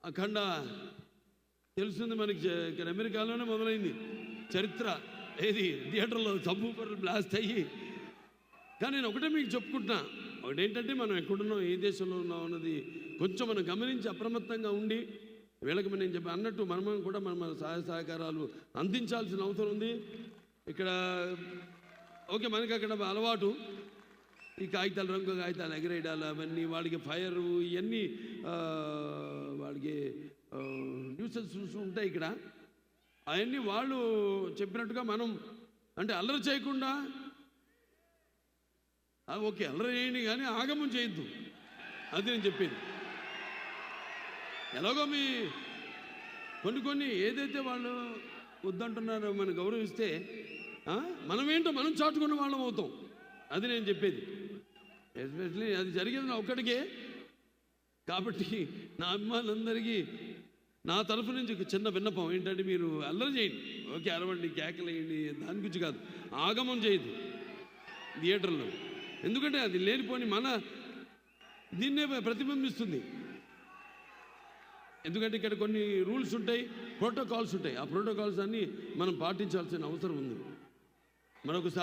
అఖండ తెలుస్తుంది మనకి. ఇక్కడ అమెరికాలోనే మొదలైంది చరిత్ర. ఏది థియేటర్లో సబ్బూపర్లు బ్లాస్ట్ అయ్యి. కానీ నేను ఒకటే మీకు చెప్పుకుంటున్నా, ఒకటేంటంటే మనం ఎక్కడున్నాం, ఏ దేశంలో ఉన్నాం అన్నది కొంచెం మనం గమనించి అప్రమత్తంగా ఉండి వీళ్ళకి నేను చెప్పి అన్నట్టు మనం కూడా మన సహాయ సహకారాలు అందించాల్సిన అవసరం ఉంది. ఇక్కడ ఓకే, మనకి అక్కడ అలవాటు ఈ కాగితాలు, రంగు కాగితాలు ఎగరేయడాలు, అవన్నీ వాడికి ఫైరు, ఇవన్నీ వాడికి న్యూసెన్స్ ఉంటాయి ఇక్కడ. అవన్నీ వాళ్ళు చెప్పినట్టుగా మనం అంటే అల్లరి చేయకుండా, ఓకే అల్లరి చేయండి కానీ ఆగమం చేయొద్దు. అది నేను చెప్పేది. ఎలాగో మీ కొన్ని ఏదైతే వాళ్ళు వద్దంటున్నారో మనం గౌరవిస్తే మనమేంటో మనం చాటుకున్న వాళ్ళం అవుతాం. అది నేను చెప్పేది. ఎస్పెషలీ అది జరిగేది నా ఒక్కడికే. కాబట్టి నా అభిమానులందరికీ నా తరఫు నుంచి ఒక చిన్న విన్నపం ఏంటంటే, మీరు అల్లరి చేయండి, ఓకే అరవండి, కేకలేయండి, దాని గురించి కాదు, ఆగమం చేయదు థియేటర్లో. ఎందుకంటే అది లేనిపోని మన దీన్నే ప్రతిబింబిస్తుంది. ఎందుకంటే ఇక్కడ కొన్ని రూల్స్ ఉంటాయి, ప్రోటోకాల్స్ ఉంటాయి. ఆ ప్రోటోకాల్స్ అన్నీ మనం పాటించాల్సిన అవసరం ఉంది. మరొకసారి